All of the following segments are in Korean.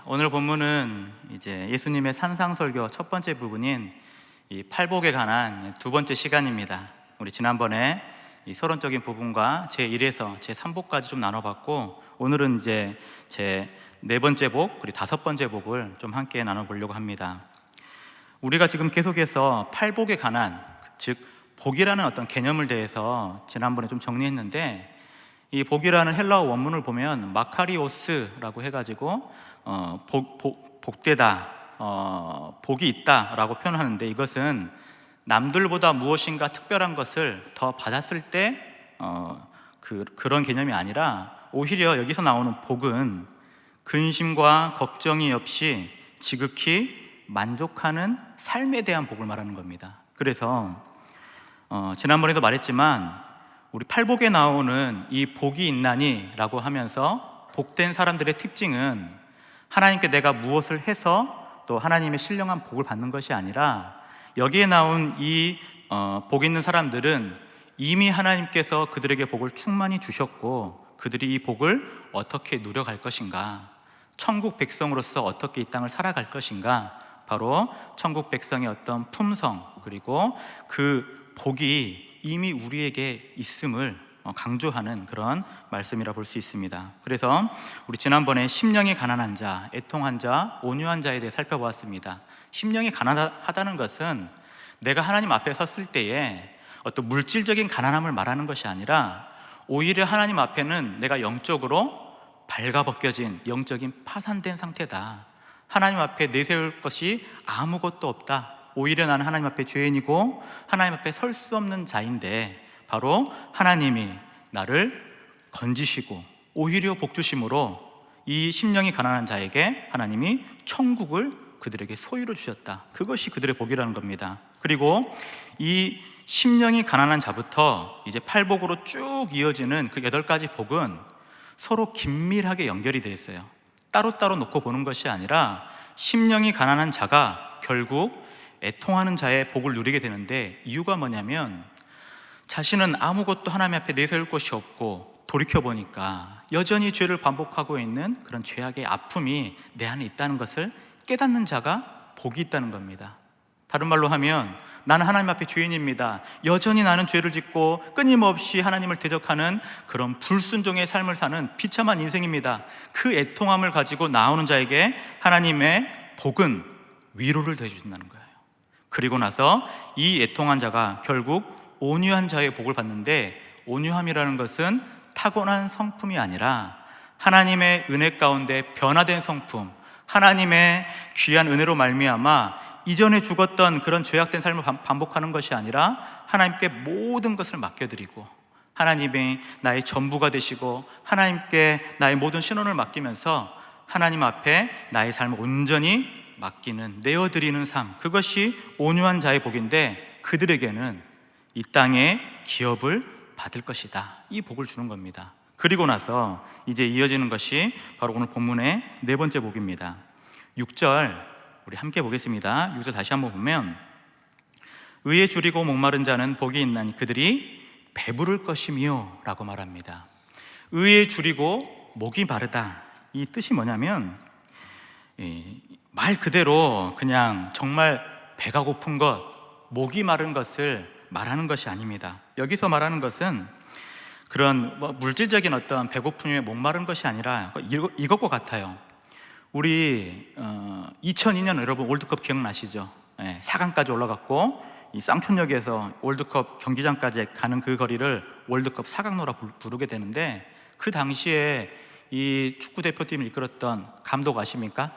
오늘 본문은 이제 예수님의 산상설교 첫 번째 부분인 이 팔복에 관한 두 번째 시간입니다. 우리 지난번에 이 서론적인 부분과 제1에서 제3복까지 좀 나눠봤고, 오늘은 이제 제 네 번째 복 그리고 다섯 번째 복을 좀 함께 나눠보려고 합니다. 우리가 지금 계속해서 팔복에 관한, 즉 복이라는 어떤 개념을 대해서 지난번에 좀 정리했는데, 이 복이라는 헬라어 원문을 보면 마카리오스라고 해가지고 복되다, 복이 있다라고 표현하는데, 이것은 남들보다 무엇인가 특별한 것을 더 받았을 때 그런 개념이 아니라, 오히려 여기서 나오는 복은 근심과 걱정이 없이 지극히 만족하는 삶에 대한 복을 말하는 겁니다. 그래서 지난번에도 말했지만, 우리 팔복에 나오는 이 복이 있나니 라고 하면서 복된 사람들의 특징은 하나님께 내가 무엇을 해서 또 하나님의 신령한 복을 받는 것이 아니라, 여기에 나온 이 복 있는 사람들은 이미 하나님께서 그들에게 복을 충만히 주셨고, 그들이 이 복을 어떻게 누려갈 것인가, 천국 백성으로서 어떻게 이 땅을 살아갈 것인가, 바로 천국 백성의 어떤 품성, 그리고 그 복이 이미 우리에게 있음을 강조하는 그런 말씀이라 볼 수 있습니다. 그래서 우리 지난번에 심령이 가난한 자, 애통한 자, 온유한 자에 대해 살펴보았습니다. 심령이 가난하다는 것은 내가 하나님 앞에 섰을 때에 어떤 물질적인 가난함을 말하는 것이 아니라, 오히려 하나님 앞에는 내가 영적으로 발가벗겨진 영적인 파산된 상태다. 하나님 앞에 내세울 것이 아무것도 없다. 오히려 나는 하나님 앞에 죄인이고 하나님 앞에 설 수 없는 자인데, 바로 하나님이 나를 건지시고 오히려 복 주심으로 이 심령이 가난한 자에게 하나님이 천국을 그들에게 소유로 주셨다. 그것이 그들의 복이라는 겁니다. 그리고 이 심령이 가난한 자부터 이제 팔복으로 쭉 이어지는 그 8가지 복은 서로 긴밀하게 연결이 되어 있어요. 따로따로 놓고 보는 것이 아니라, 심령이 가난한 자가 결국 애통하는 자의 복을 누리게 되는데, 이유가 뭐냐면 자신은 아무것도 하나님 앞에 내세울 것이 없고, 돌이켜보니까 여전히 죄를 반복하고 있는 그런 죄악의 아픔이 내 안에 있다는 것을 깨닫는 자가 복이 있다는 겁니다. 다른 말로 하면, 나는 하나님 앞에 죄인입니다. 여전히 나는 죄를 짓고 끊임없이 하나님을 대적하는 그런 불순종의 삶을 사는 비참한 인생입니다. 그 애통함을 가지고 나오는 자에게 하나님의 복은 위로를 대주신다는 거예요. 그리고 나서 이 애통한 자가 결국 온유한 자의 복을 받는데, 온유함이라는 것은 타고난 성품이 아니라 하나님의 은혜 가운데 변화된 성품, 하나님의 귀한 은혜로 말미암아 이전에 죽었던 그런 죄악된 삶을 반복하는 것이 아니라, 하나님께 모든 것을 맡겨드리고 하나님이 나의 전부가 되시고 하나님께 나의 모든 신원을 맡기면서 하나님 앞에 나의 삶을 온전히 맡기는, 내어드리는 삶, 그것이 온유한 자의 복인데, 그들에게는 이 땅에 기업을 받을 것이다. 이 복을 주는 겁니다. 그리고 나서 이제 이어지는 것이 바로 오늘 본문의 네 번째 복입니다. 6절 우리 함께 보겠습니다. 6절 다시 한번 보면, 의에 줄이고 목마른 자는 복이 있나니 그들이 배부를 것이며 라고 말합니다. 의에 줄이고 목이 마르다, 이 뜻이 뭐냐면, 말 그대로 그냥 정말 배가 고픈 것, 목이 마른 것을 말하는 것이 아닙니다. 여기서 말하는 것은 그런 물질적인 어떤 배고픔에 목마른 것이 아니라 이것과 같아요. 우리 2002년 여러분 월드컵 기억나시죠? 4강까지 올라갔고, 이 쌍촌역에서 월드컵 경기장까지 가는 그 거리를 월드컵 4강로라 부르게 되는데, 그 당시에 이 축구 대표팀을 이끌었던 감독 아십니까?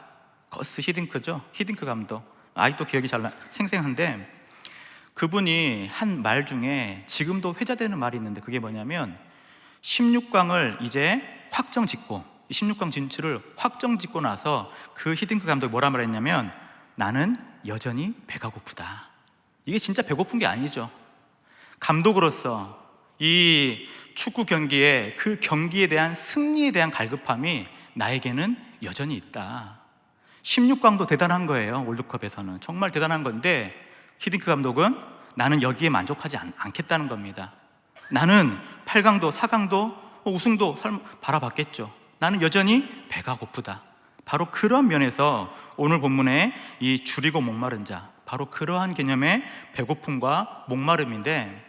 거스 히딩크죠? 히딩크 감독. 아직도 기억이 잘 생생한데, 그분이 한 말 중에 지금도 회자되는 말이 있는데, 그게 뭐냐면 16강을 이제 확정 짓고, 16강 진출을 확정 짓고 나서 그 히딩크 감독이 뭐라 말했냐면, 나는 여전히 배가 고프다. 이게 진짜 배고픈 게 아니죠. 감독으로서 이 축구 경기에, 그 경기에 대한 승리에 대한 갈급함이 나에게는 여전히 있다. 16강도 대단한 거예요. 월드컵에서는 정말 대단한 건데, 히딩크 감독은 나는 여기에 만족하지 않겠다는 겁니다. 나는 8강도 4강도 우승도 바라봤겠죠. 나는 여전히 배가 고프다. 바로 그런 면에서 오늘 본문의 이 줄이고 목마른 자, 바로 그러한 개념의 배고픔과 목마름인데,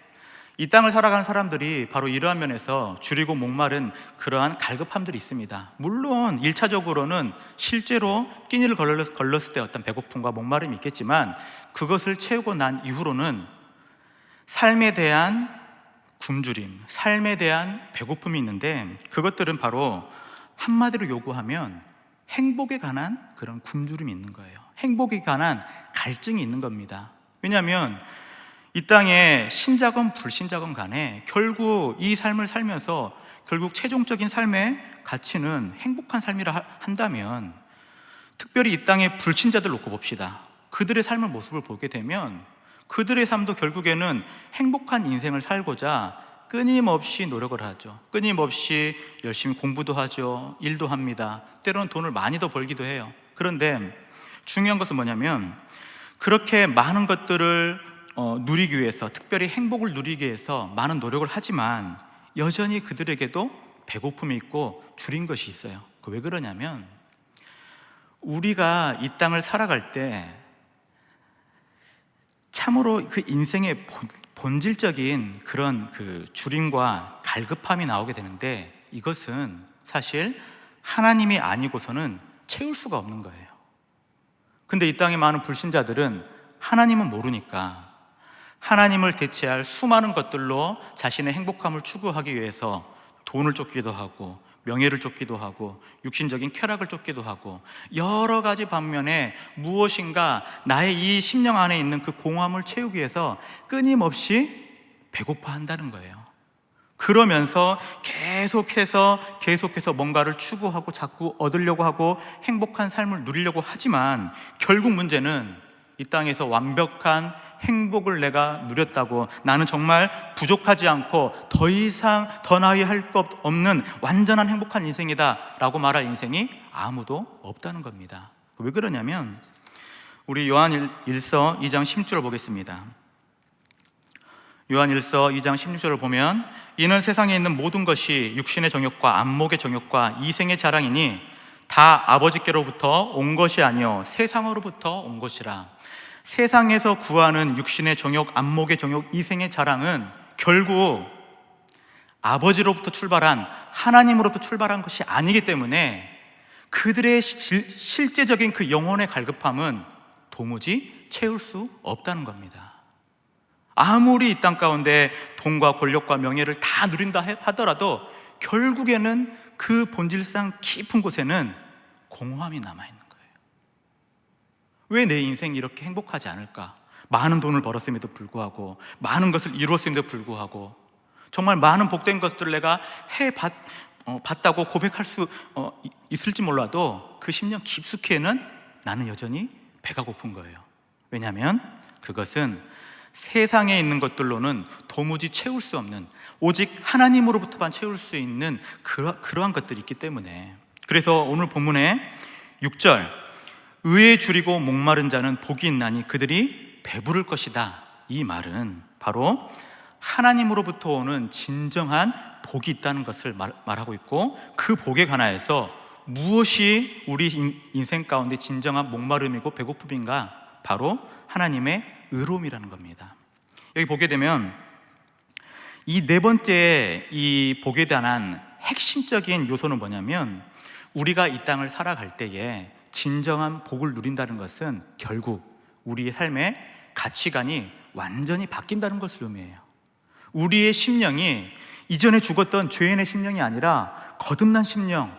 이 땅을 살아가는 사람들이 바로 이러한 면에서 줄이고 목마른 그러한 갈급함들이 있습니다. 물론 1차적으로는 실제로 끼니를 걸렀을 때 어떤 배고픔과 목마름이 있겠지만, 그것을 채우고 난 이후로는 삶에 대한 굶주림, 삶에 대한 배고픔이 있는데, 그것들은 바로 한마디로 요구하면 행복에 관한 그런 굶주림이 있는 거예요. 행복에 관한 갈증이 있는 겁니다. 왜냐하면 이 땅에 신자건 불신자건 간에 결국 이 삶을 살면서 결국 최종적인 삶의 가치는 행복한 삶이라 한다면, 특별히 이 땅의 불신자들 놓고 봅시다. 그들의 삶의 모습을 보게 되면 그들의 삶도 결국에는 행복한 인생을 살고자 끊임없이 노력을 하죠. 끊임없이 열심히 공부도 하죠. 일도 합니다. 때로는 돈을 많이 더 벌기도 해요. 그런데 중요한 것은 뭐냐면, 그렇게 많은 것들을 누리기 위해서, 특별히 행복을 누리기 위해서 많은 노력을 하지만 여전히 그들에게도 배고픔이 있고 줄인 것이 있어요. 왜 그러냐면, 우리가 이 땅을 살아갈 때 참으로 그 인생의 본질적인 그런 그 줄임과 갈급함이 나오게 되는데, 이것은 사실 하나님이 아니고서는 채울 수가 없는 거예요. 근데 이 땅의 많은 불신자들은 하나님은 모르니까 하나님을 대체할 수많은 것들로 자신의 행복함을 추구하기 위해서 돈을 쫓기도 하고 명예를 쫓기도 하고 육신적인 쾌락을 쫓기도 하고, 여러 가지 방면에 무엇인가 나의 이 심령 안에 있는 그 공허함을 채우기 위해서 끊임없이 배고파한다는 거예요. 그러면서 계속해서 뭔가를 추구하고 자꾸 얻으려고 하고 행복한 삶을 누리려고 하지만, 결국 문제는 이 땅에서 완벽한 행복을 내가 누렸다고, 나는 정말 부족하지 않고 더 이상 더 나아야 할 것 없는 완전한 행복한 인생이다 라고 말할 인생이 아무도 없다는 겁니다. 왜 그러냐면, 우리 요한일서 2장 16절을 보겠습니다. 요한일서 2장 16절을 보면, 이는 세상에 있는 모든 것이 육신의 정욕과 안목의 정욕과 이생의 자랑이니 다 아버지께로부터 온 것이 아니요 세상으로부터 온 것이라. 세상에서 구하는 육신의 정욕, 안목의 정욕, 이생의 자랑은 결국 아버지로부터 출발한, 하나님으로부터 출발한 것이 아니기 때문에 그들의 실제적인 그 영혼의 갈급함은 도무지 채울 수 없다는 겁니다. 아무리 이 땅 가운데 돈과 권력과 명예를 다 누린다 하더라도 결국에는 그 본질상 깊은 곳에는 공허함이 남아있는 거예요. 왜 내 인생이 이렇게 행복하지 않을까? 많은 돈을 벌었음에도 불구하고, 많은 것을 이루었음에도 불구하고, 정말 많은 복된 것들을 내가 봤다고 고백할 수 있을지 몰라도 그 심령 깊숙이에는 나는 여전히 배가 고픈 거예요. 왜냐하면 그것은 세상에 있는 것들로는 도무지 채울 수 없는, 오직 하나님으로부터만 채울 수 있는 그러한 것들이 있기 때문에. 그래서 오늘 본문의 6절, 의에 줄이고 목마른 자는 복이 있나니 그들이 배부를 것이다, 이 말은 바로 하나님으로부터 오는 진정한 복이 있다는 것을 말하고 있고, 그 복에 관하여서 무엇이 우리 인생 가운데 진정한 목마름이고 배고픔인가? 바로 하나님의 의로움이라는 겁니다. 여기 보게 되면 이 네 번째 이 복에 대한 핵심적인 요소는 뭐냐면, 우리가 이 땅을 살아갈 때에 진정한 복을 누린다는 것은 결국 우리의 삶의 가치관이 완전히 바뀐다는 것을 의미해요. 우리의 심령이 이전에 죽었던 죄인의 심령이 아니라 거듭난 심령,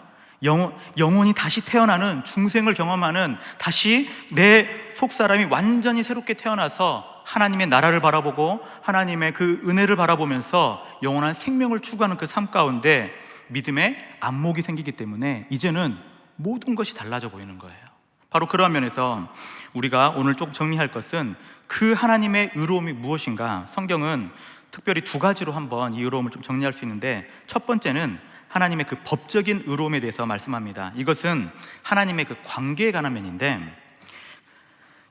영혼이 다시 태어나는, 중생을 경험하는, 다시 내 속사람이 완전히 새롭게 태어나서 하나님의 나라를 바라보고 하나님의 그 은혜를 바라보면서 영원한 생명을 추구하는 그 삶 가운데 믿음의 안목이 생기기 때문에 이제는 모든 것이 달라져 보이는 거예요. 바로 그러한 면에서 우리가 오늘 좀 정리할 것은 그 하나님의 의로움이 무엇인가? 성경은 특별히 두 가지로 한번 이 의로움을 좀 정리할 수 있는데, 첫 번째는 하나님의 그 법적인 의로움에 대해서 말씀합니다. 이것은 하나님의 그 관계에 관한 면인데,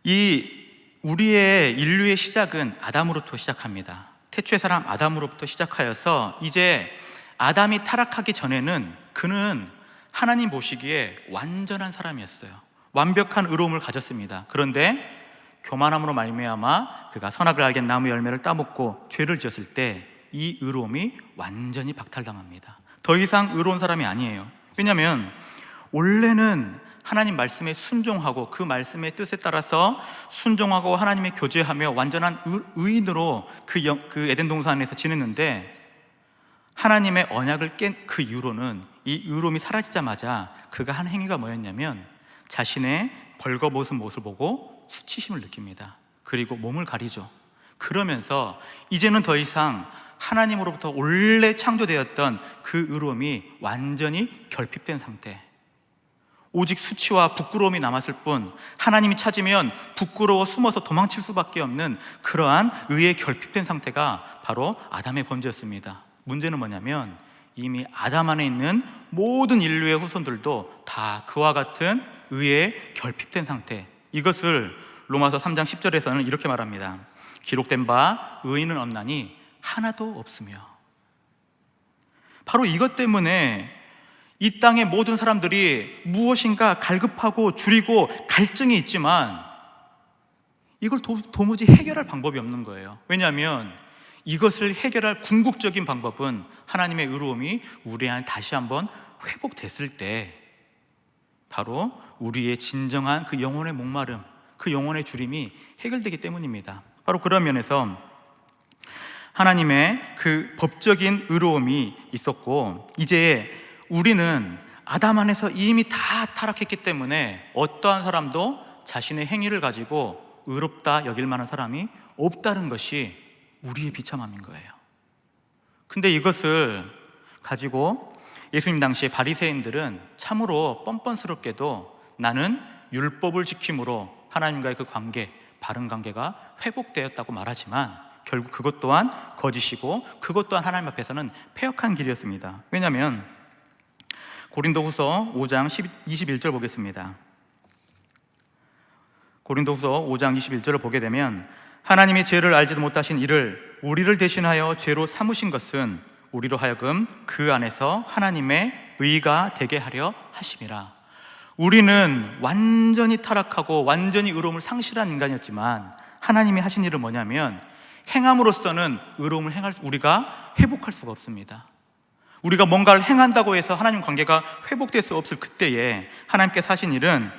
이 우리의 인류의 시작은 아담으로부터 시작합니다. 태초의 사람 아담으로부터 시작하여서 이제 아담이 타락하기 전에는 그는 하나님 보시기에 완전한 사람이었어요. 완벽한 의로움을 가졌습니다. 그런데 교만함으로 말미암아 그가 선악을 알게 나무 열매를 따먹고 죄를 지었을 때 이 의로움이 완전히 박탈당합니다. 더 이상 의로운 사람이 아니에요. 왜냐하면 원래는 하나님 말씀에 순종하고 그 말씀의 뜻에 따라서 순종하고 하나님의 교제하며 완전한 의인으로 그 에덴 동산에서 지냈는데, 하나님의 언약을 깬 그 이후로는 이 의로움이 사라지자마자 그가 한 행위가 뭐였냐면 자신의 벌거벗은 모습을 보고 수치심을 느낍니다. 그리고 몸을 가리죠. 그러면서 이제는 더 이상 하나님으로부터 원래 창조되었던 그 의로움이 완전히 결핍된 상태, 오직 수치와 부끄러움이 남았을 뿐, 하나님이 찾으면 부끄러워 숨어서 도망칠 수밖에 없는 그러한 의에 결핍된 상태가 바로 아담의 범죄였습니다. 문제는 뭐냐면 이미 아담 안에 있는 모든 인류의 후손들도 다 그와 같은 의에 결핍된 상태, 이것을 로마서 3장 10절에서는 이렇게 말합니다. 기록된 바 의인은 없나니 하나도 없으며. 바로 이것 때문에 이 땅의 모든 사람들이 무엇인가 갈급하고 줄이고 갈증이 있지만 이걸 도무지 해결할 방법이 없는 거예요. 왜냐하면 이것을 해결할 궁극적인 방법은 하나님의 의로움이 우리 안에 다시 한번 회복됐을 때 바로 우리의 진정한 그 영혼의 목마름, 그 영혼의 주림이 해결되기 때문입니다. 바로 그런 면에서 하나님의 그 법적인 의로움이 있었고, 이제 우리는 아담 안에서 이미 다 타락했기 때문에 어떠한 사람도 자신의 행위를 가지고 의롭다 여길 만한 사람이 없다는 것이 우리의 비참함인 거예요. 근데 이것을 가지고 예수님 당시에 바리새인들은 참으로 뻔뻔스럽게도 나는 율법을 지킴으로 하나님과의 그 관계, 바른 관계가 회복되었다고 말하지만 결국 그것 또한 거짓이고 그것 또한 하나님 앞에서는 패역한 길이었습니다. 왜냐하면 고린도후서 5장 21절 보겠습니다. 고린도후서 5장 21절을 보게 되면 하나님의 죄를 알지도 못하신 이를 우리를 대신하여 죄로 삼으신 것은 우리로 하여금 그 안에서 하나님의 의가 되게 하려 하심이라. 우리는 완전히 타락하고 완전히 의로움을 상실한 인간이었지만 하나님이 하신 일은 뭐냐면 행함으로써는 의로움을 우리가 회복할 수가 없습니다. 우리가 뭔가를 행한다고 해서 하나님 관계가 회복될 수 없을 그때에 하나님께서 하신 일은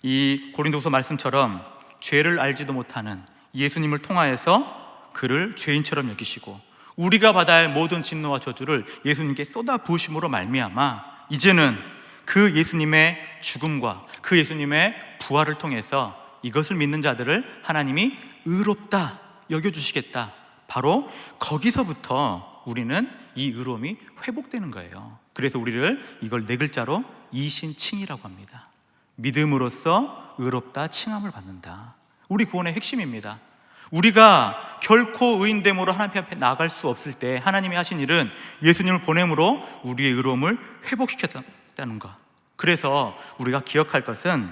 이 고린도후서 말씀처럼 죄를 알지도 못하는 예수님을 통하여서 그를 죄인처럼 여기시고 우리가 받아야 할 모든 진노와 저주를 예수님께 쏟아 부으심으로 말미암아 이제는 그 예수님의 죽음과 그 예수님의 부활을 통해서 이것을 믿는 자들을 하나님이 의롭다 여겨주시겠다, 바로 거기서부터 우리는 이 의로움이 회복되는 거예요. 그래서 우리를 이걸 네 글자로 이신칭이라고 합니다. 믿음으로써 의롭다 칭함을 받는다. 우리 구원의 핵심입니다. 우리가 결코 의인됨으로 하나님 앞에 나아갈 수 없을 때 하나님이 하신 일은 예수님을 보냄으로 우리의 의로움을 회복시켰다는 것. 그래서 우리가 기억할 것은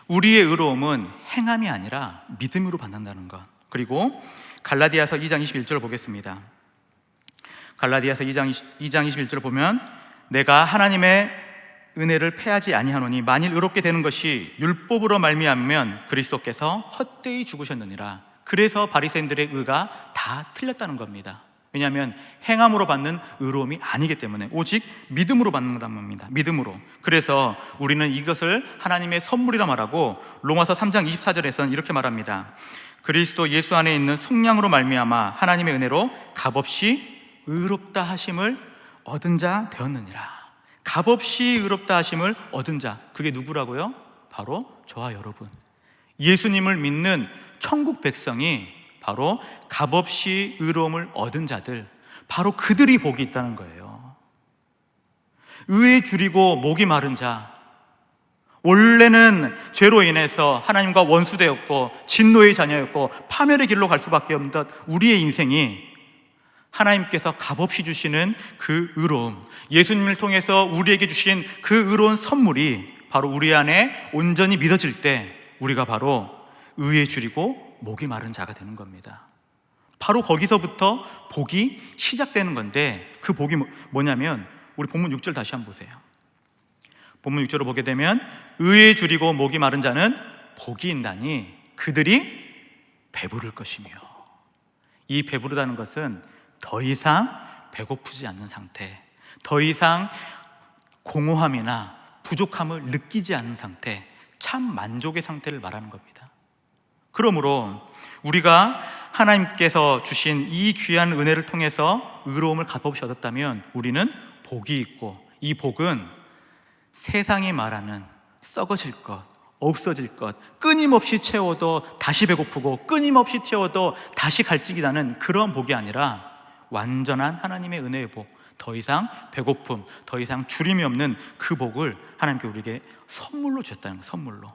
우리의 의로움은 행함이 아니라 믿음으로 받는다는 것. 그리고 갈라디아서 2장 21절을 보겠습니다. 갈라디아서 2장 21절을 보면 내가 하나님의 은혜를 패하지 아니하노니 만일 의롭게 되는 것이 율법으로 말미암으면 그리스도께서 헛되이 죽으셨느니라. 그래서 바리새인들의 의가 다 틀렸다는 겁니다. 왜냐하면 행함으로 받는 의로움이 아니기 때문에 오직 믿음으로 받는다는 겁니다. 믿음으로. 그래서 우리는 이것을 하나님의 선물이라 말하고 로마서 3장 24절에서는 이렇게 말합니다. 그리스도 예수 안에 있는 속량으로 말미암아 하나님의 은혜로 값없이 의롭다 하심을 얻은 자 되었느니라. 값없이 의롭다 하심을 얻은 자, 그게 누구라고요? 바로 저와 여러분, 예수님을 믿는 천국 백성이 바로 값없이 의로움을 얻은 자들, 바로 그들이 복이 있다는 거예요. 의에 줄이고 목이 마른 자, 원래는 죄로 인해서 하나님과 원수되었고 진노의 자녀였고 파멸의 길로 갈 수밖에 없는 우리의 인생이 하나님께서 값없이 주시는 그 의로움, 예수님을 통해서 우리에게 주신 그 의로운 선물이 바로 우리 안에 온전히 믿어질 때 우리가 바로 의에 줄이고 목이 마른 자가 되는 겁니다. 바로 거기서부터 복이 시작되는 건데 그 복이 뭐냐면 우리 본문 6절 다시 한번 보세요. 본문 6절을 보게 되면 의에 줄이고 목이 마른 자는 복이 있나니 그들이 배부를 것이며, 이 배부르다는 것은 더 이상 배고프지 않는 상태, 더 이상 공허함이나 부족함을 느끼지 않는 상태, 참 만족의 상태를 말하는 겁니다. 그러므로 우리가 하나님께서 주신 이 귀한 은혜를 통해서 의로움을 값없이 얻었다면 우리는 복이 있고, 이 복은 세상이 말하는 썩어질 것, 없어질 것, 끊임없이 채워도 다시 배고프고 끊임없이 채워도 다시 갈증이 나는 그런 복이 아니라 완전한 하나님의 은혜의 복, 더 이상 배고픔, 더 이상 주림이 없는 그 복을 하나님께 우리에게 선물로 주셨다는 거예요. 선물로.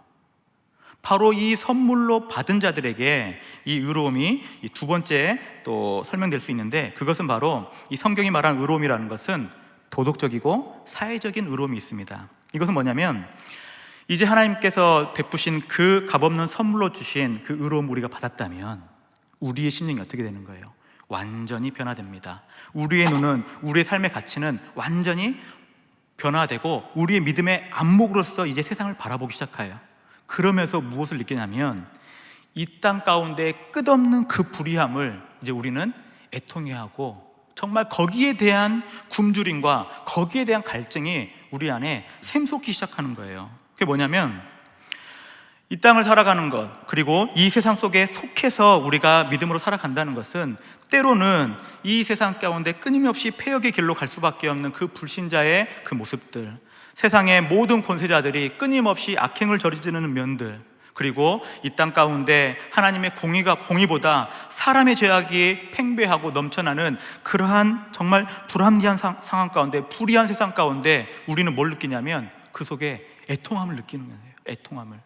바로 이 선물로 받은 자들에게 이 의로움이 이 두 번째 또 설명될 수 있는데, 그것은 바로 이 성경이 말하는 의로움이라는 것은 도덕적이고 사회적인 의로움이 있습니다. 이것은 뭐냐면, 이제 하나님께서 베푸신 그 값없는 선물로 주신 그 의로움을 우리가 받았다면 우리의 심령이 어떻게 되는 거예요? 완전히 변화됩니다. 우리의 눈은, 우리의 삶의 가치는 완전히 변화되고 우리의 믿음의 안목으로서 이제 세상을 바라보기 시작해요. 그러면서 무엇을 느끼냐면, 이 땅 가운데 끝없는 그 불의함을 이제 우리는 애통해하고, 정말 거기에 대한 굶주림과 거기에 대한 갈증이 우리 안에 샘솟기 시작하는 거예요. 그게 뭐냐면, 이 땅을 살아가는 것, 그리고 이 세상 속에 속해서 우리가 믿음으로 살아간다는 것은 때로는 이 세상 가운데 끊임없이 패역의 길로 갈 수밖에 없는 그 불신자의 그 모습들, 세상의 모든 권세자들이 끊임없이 악행을 저지르는 면들, 그리고 이 땅 가운데 하나님의 공의보다 사람의 죄악이 팽배하고 넘쳐나는 그러한 정말 불합리한 상황 가운데, 불의한 세상 가운데 우리는 뭘 느끼냐면 그 속에 애통함을 느끼는 거예요. 애통함을.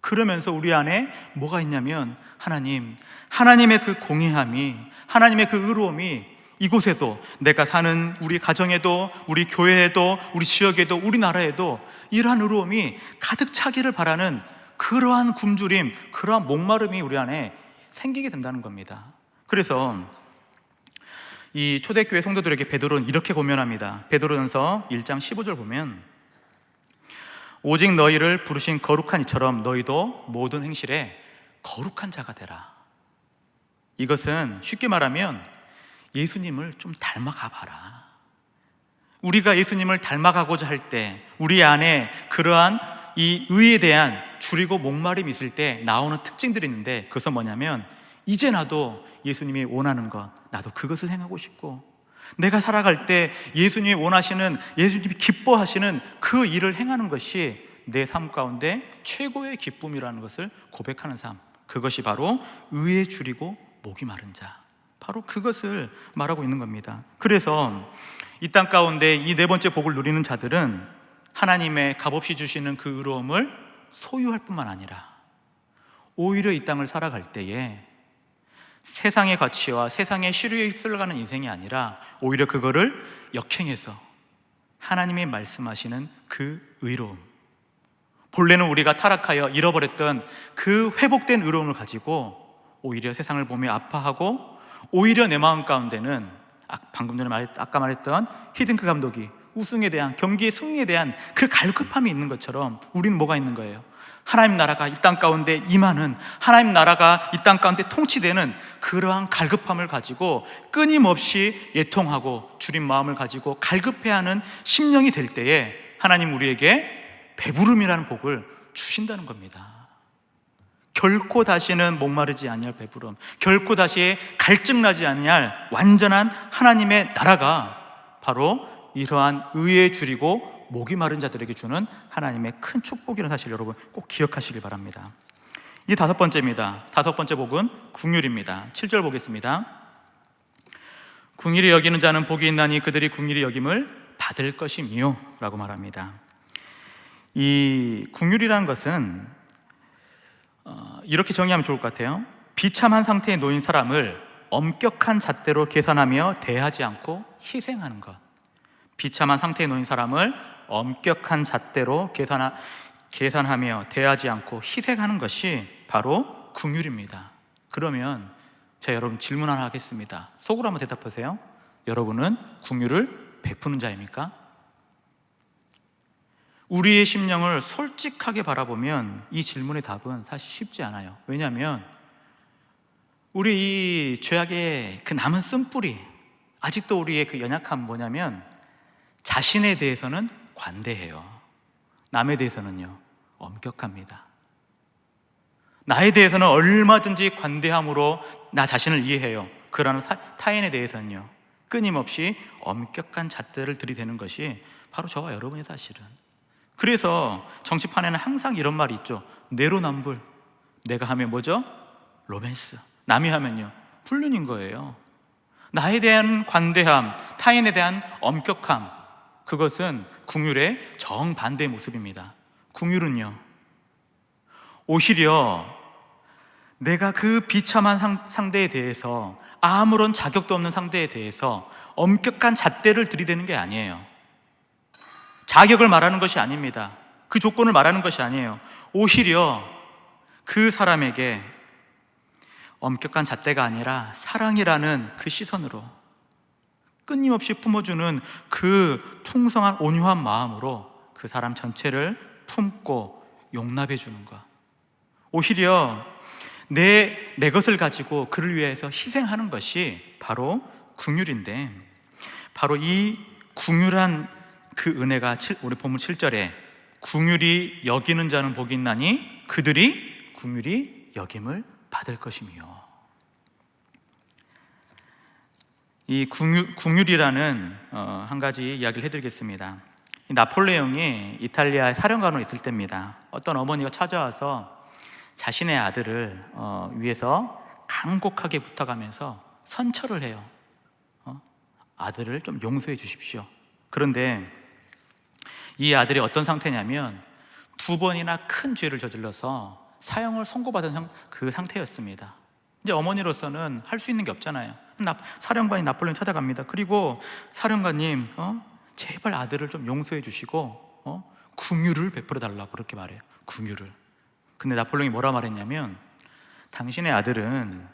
그러면서 우리 안에 뭐가 있냐면, 하나님의 그 공의함이, 하나님의 그 의로움이 이곳에도, 내가 사는 우리 가정에도, 우리 교회에도, 우리 지역에도, 우리나라에도 이러한 의로움이 가득 차기를 바라는 그러한 굶주림, 그러한 목마름이 우리 안에 생기게 된다는 겁니다. 그래서 이 초대교회 성도들에게 베드로는 이렇게 고면합니다. 베드로전서 1장 15절 보면, 오직 너희를 부르신 거룩한 이처럼 너희도 모든 행실에 거룩한 자가 되라. 이것은 쉽게 말하면 예수님을 좀 닮아가 봐라. 우리가 예수님을 닮아가고자 할 때 우리 안에 그러한 이 의에 대한 줄이고 목마름이 있을 때 나오는 특징들이 있는데, 그것은 뭐냐면, 이제 나도 예수님이 원하는 것, 나도 그것을 행하고 싶고, 내가 살아갈 때 예수님이 원하시는, 예수님이 기뻐하시는 그 일을 행하는 것이 내 삶 가운데 최고의 기쁨이라는 것을 고백하는 삶, 그것이 바로 의에 줄이고 목이 마른 자, 바로 그것을 말하고 있는 겁니다. 그래서 이 땅 가운데 이 네 번째 복을 누리는 자들은 하나님의 값없이 주시는 그 의로움을 소유할 뿐만 아니라 오히려 이 땅을 살아갈 때에 세상의 가치와 세상의 시류에 휩쓸려가는 인생이 아니라 오히려 그거를 역행해서 하나님이 말씀하시는 그 의로움, 본래는 우리가 타락하여 잃어버렸던 그 회복된 의로움을 가지고 오히려 세상을 보며 아파하고, 오히려 내 마음 가운데는 방금 전에 아까 말했던 히딩크 감독이 우승에 대한, 경기의 승리에 대한 그 갈급함이 있는 것처럼 우리는 뭐가 있는 거예요? 하나님 나라가 이 땅 가운데 임하는, 하나님 나라가 이 땅 가운데 통치되는 그러한 갈급함을 가지고 끊임없이 애통하고 주린 마음을 가지고 갈급해하는 심령이 될 때에 하나님 우리에게 배부름이라는 복을 주신다는 겁니다. 결코 다시는 목마르지 아니할 배부름, 결코 다시 갈증나지 아니할 완전한 하나님의 나라가 바로 이러한 의에 줄이고 목이 마른 자들에게 주는 하나님의 큰 축복이라는 사실 여러분 꼭 기억하시길 바랍니다. 이 다섯 번째입니다. 다섯 번째 복은 긍휼입니다. 7절 보겠습니다. 긍휼히 여기는 자는 복이 있나니 그들이 긍휼히 여김을 받을 것이니요 라고 말합니다. 이 긍휼이라는 것은 이렇게 정의하면 좋을 것 같아요. 비참한 상태에 놓인 사람을 엄격한 잣대로 계산하며 대하지 않고 희생하는 것. 비참한 상태에 놓인 사람을 엄격한 잣대로 계산하며 대하지 않고 희생하는 것이 바로 긍휼입니다. 그러면 제가 여러분 질문 하나 하겠습니다. 속으로 한번 대답하세요. 여러분은 긍휼을 베푸는 자입니까? 우리의 심령을 솔직하게 바라보면 이 질문의 답은 사실 쉽지 않아요. 왜냐하면 우리 이 죄악의 그 남은 쓴뿌리, 아직도 우리의 그 연약함 뭐냐면 자신에 대해서는 관대해요. 남에 대해서는요 엄격합니다. 나에 대해서는 얼마든지 관대함으로 나 자신을 이해해요. 그러나 타인에 대해서는요 끊임없이 엄격한 잣대를 들이대는 것이 바로 저와 여러분의 사실은. 그래서 정치판에는 항상 이런 말이 있죠. 내로남불. 내가 하면 뭐죠? 로맨스. 남이 하면요 불륜인 거예요. 나에 대한 관대함, 타인에 대한 엄격함, 그것은 긍휼의 정반대의 모습입니다. 긍휼은요 오히려 내가 그 비참한 상대에 대해서, 아무런 자격도 없는 상대에 대해서 엄격한 잣대를 들이대는 게 아니에요. 자격을 말하는 것이 아닙니다. 그 조건을 말하는 것이 아니에요. 오히려 그 사람에게 엄격한 잣대가 아니라 사랑이라는 그 시선으로 끊임없이 품어주는 그 풍성한 온유한 마음으로 그 사람 전체를 품고 용납해 주는 것. 오히려 내 것을 가지고 그를 위해서 희생하는 것이 바로 긍휼인데, 바로 이 긍휼한 그 은혜가 우리 본문 7절에 긍휼히 여기는 자는 복이 있나니 그들이 긍휼히 여김을 받을 것이며, 이 긍휼이라는 한 가지 이야기를 해드리겠습니다. 나폴레옹이 이탈리아의 사령관으로 있을 때입니다. 어떤 어머니가 찾아와서 자신의 아들을 위해서 간곡하게 부탁하면서 선처를 해요. 아들을 좀 용서해 주십시오. 그런데 이 아들이 어떤 상태냐면 2번이나 큰 죄를 저질러서 사형을 선고받은 그 상태였습니다. 이제 어머니로서는 할 수 있는 게 없잖아요. 사령관이 나폴레옹 찾아갑니다. 그리고 사령관님, 제발 아들을 좀 용서해 주시고 긍휼을 베풀어 달라고 그렇게 말해요. 긍휼을. 근데 나폴레옹이 뭐라 말했냐면, 당신의 아들은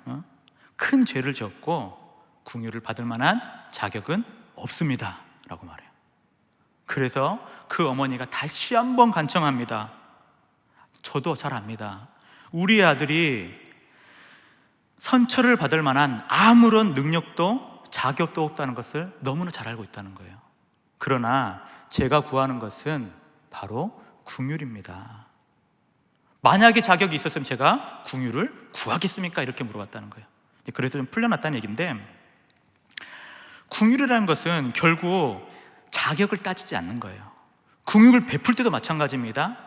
큰 죄를 지었고 긍휼을 받을 만한 자격은 없습니다 라고 말해요. 그래서 그 어머니가 다시 한번 간청합니다. 저도 잘 압니다. 우리 아들이 선처를 받을 만한 아무런 능력도 자격도 없다는 것을 너무나 잘 알고 있다는 거예요. 그러나 제가 구하는 것은 바로 긍휼입니다. 만약에 자격이 있었으면 제가 긍휼을 구하겠습니까? 이렇게 물어봤다는 거예요. 그래서 좀 풀려났다는 얘기인데, 긍휼이라는 것은 결국 자격을 따지지 않는 거예요. 긍휼을 베풀 때도 마찬가지입니다.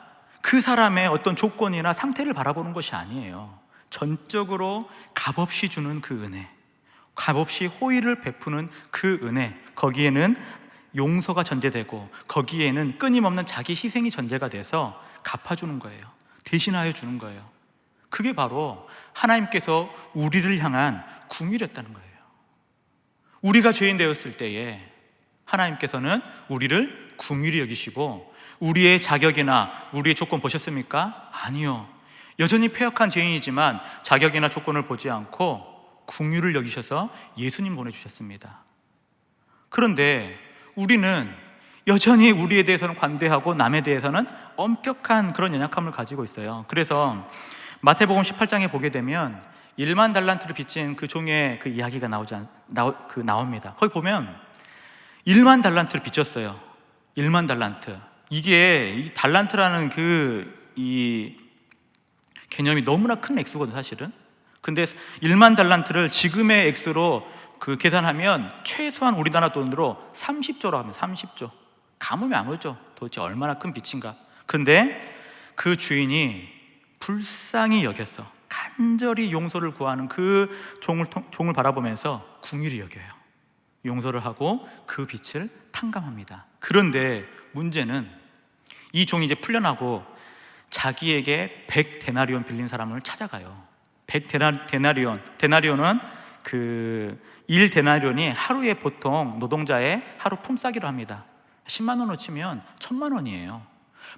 그 사람의 어떤 조건이나 상태를 바라보는 것이 아니에요. 전적으로 값없이 주는 그 은혜, 값없이 호의를 베푸는 그 은혜, 거기에는 용서가 전제되고 거기에는 끊임없는 자기 희생이 전제가 돼서 갚아주는 거예요. 대신하여 주는 거예요. 그게 바로 하나님께서 우리를 향한 긍휼이었다는 거예요. 우리가 죄인 되었을 때에 하나님께서는 우리를 긍휼히 여기시고, 우리의 자격이나 우리의 조건 보셨습니까? 아니요. 여전히 패역한 죄인이지만 자격이나 조건을 보지 않고 긍휼을 여기셔서 예수님 보내주셨습니다. 그런데 우리는 여전히 우리에 대해서는 관대하고 남에 대해서는 엄격한 그런 연약함을 가지고 있어요. 그래서 마태복음 18장에 보게 되면 1만 달란트를 빚진 그 종의 그 이야기가 나옵니다. 거기 보면 1만 달란트를 빚졌어요. 1만 달란트. 이게 이 달란트라는 이 개념이 너무나 큰 액수거든 사실은. 근데 1만 달란트를 지금의 액수로 그 계산하면 최소한 우리나라 돈으로 30조라고 합니다. 30조. 감흥이 안 오죠. 도대체 얼마나 큰 빚인가. 근데 그 주인이 불쌍히 여겨서 간절히 용서를 구하는 그 종을 바라보면서 긍휼히 여겨요. 용서를 하고 그 빚을 탕감합니다. 그런데 문제는 이 종이 이제 풀려나고 자기에게 100데나리온 빌린 사람을 찾아가요. 100데나리온은 그 1데나리온이 하루에 보통 노동자의 하루 품삯이라 합니다. 10만 원으로 치면 1000만 원이에요.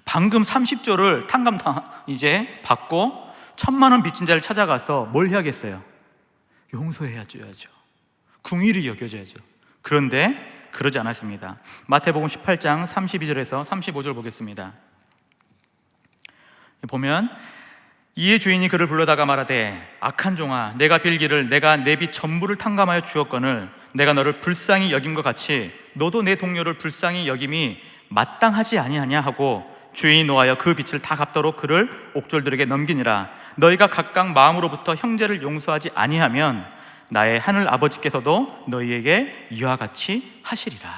방금 30조를 탕감 이제 받고 1000만 원 빚진 자를 찾아가서 뭘 해야겠어요? 용서해야죠. 긍휼히 여겨줘야죠. 그런데 그러지 않았습니다. 마태복음 18장 32절에서 35절 보겠습니다. 보면 이에 주인이 그를 불러다가 말하되 악한 종아, 내가 빌기를 내가 내 빚 전부를 탕감하여 주었거늘 내가 너를 불쌍히 여김과 같이 너도 내 동료를 불쌍히 여김이 마땅하지 아니하냐 하고 주인이 노하여 그 빚을 다 갚도록 그를 옥졸들에게 넘기니라. 너희가 각각 마음으로부터 형제를 용서하지 아니하면 나의 하늘 아버지께서도 너희에게 이와 같이 하시리라.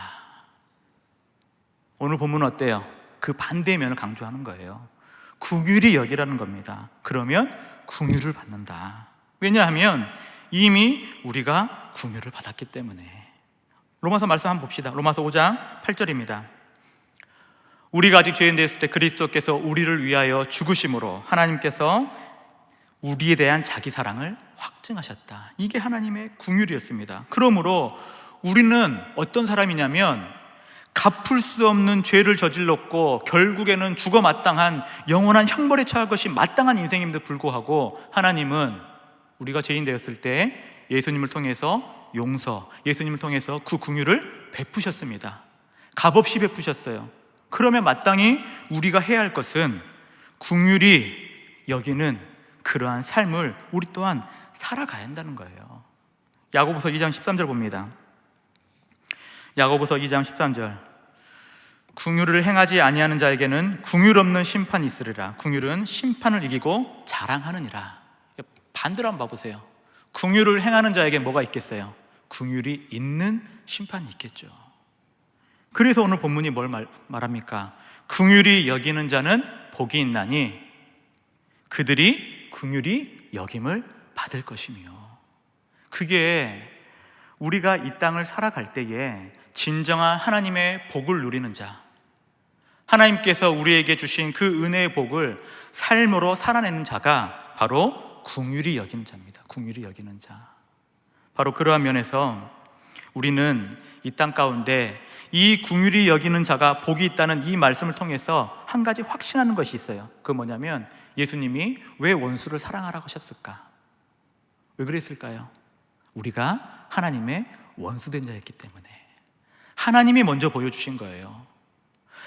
오늘 본문은 어때요? 그 반대의 면을 강조하는 거예요. 긍휼히 여기라는 겁니다. 그러면 긍휼을 받는다. 왜냐하면 이미 우리가 긍휼을 받았기 때문에. 로마서 말씀 한번 봅시다. 로마서 5장 8절입니다. 우리가 아직 죄인 되었을 때 그리스도께서 우리를 위하여 죽으심으로 하나님께서 우리에 대한 자기 사랑을 확증하셨다. 이게 하나님의 긍휼이었습니다. 그러므로 우리는 어떤 사람이냐면 갚을 수 없는 죄를 저질렀고 결국에는 죽어 마땅한 영원한 형벌에 처할 것이 마땅한 인생임에도 불구하고 하나님은 우리가 죄인 되었을 때 예수님을 통해서 용서, 예수님을 통해서 그 긍휼을 베푸셨습니다. 값없이 베푸셨어요. 그러면 마땅히 우리가 해야 할 것은 긍휼히 여기는 그러한 삶을 우리 또한 살아가야 한다는 거예요. 야고보서 2장 13절 봅니다. 야고보서 2장 13절. 긍휼을 행하지 아니하는 자에게는 긍휼 없는 심판이 있으리라. 긍휼은 심판을 이기고 자랑하느니라. 반대로 한번 봐보세요. 긍휼을 행하는 자에게 뭐가 있겠어요? 긍휼이 있는 심판이 있겠죠. 그래서 오늘 본문이 뭘 말합니까? 긍휼히 여기는 자는 복이 있나니 그들이 긍휼히 여김을 받을 것이며. 그게 우리가 이 땅을 살아갈 때에 진정한 하나님의 복을 누리는 자, 하나님께서 우리에게 주신 그 은혜의 복을 삶으로 살아내는 자가 바로 긍휼히 여기는 자입니다. 긍휼히 여기는 자. 바로 그러한 면에서 우리는 이 땅 가운데 이 긍휼히 여기는 자가 복이 있다는 이 말씀을 통해서 한 가지 확신하는 것이 있어요. 그건 뭐냐면 예수님이 왜 원수를 사랑하라고 하셨을까? 왜 그랬을까요? 우리가 하나님의 원수된 자였기 때문에. 하나님이 먼저 보여주신 거예요.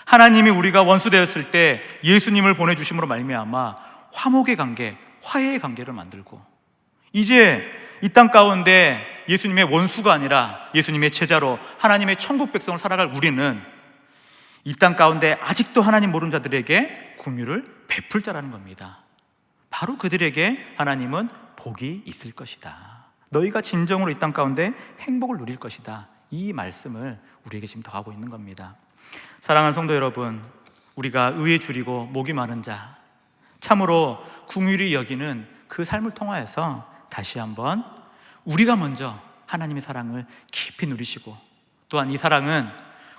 하나님이 우리가 원수되었을 때 예수님을 보내주심으로 말미암아 화목의 관계, 화해의 관계를 만들고 이제 이 땅 가운데 예수님의 원수가 아니라 예수님의 제자로 하나님의 천국 백성을 살아갈 우리는 이 땅 가운데 아직도 하나님 모르는 자들에게 긍휼을 베풀 자라는 겁니다. 바로 그들에게 하나님은 복이 있을 것이다. 너희가 진정으로 이 땅 가운데 행복을 누릴 것이다. 이 말씀을 우리에게 지금 더하고 있는 겁니다. 사랑하는 성도 여러분, 우리가 의에 줄이고 목이 마른 자, 참으로 긍휼히 여기는 그 삶을 통하여서 다시 한번 우리가 먼저 하나님의 사랑을 깊이 누리시고 또한 이 사랑은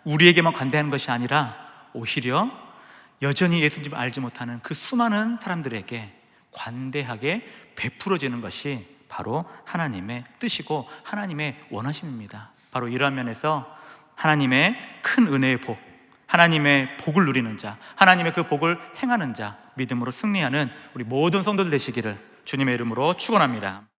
우리에게만 관대하는 것이 아니라 오히려 여전히 예수님을 알지 못하는 그 수많은 사람들에게 관대하게 베풀어지는 것이 바로 하나님의 뜻이고 하나님의 원하심입니다. 바로 이러한 면에서 하나님의 큰 은혜의 복, 하나님의 복을 누리는 자, 하나님의 그 복을 행하는 자, 믿음으로 승리하는 우리 모든 성도들 되시기를 주님의 이름으로 축원합니다.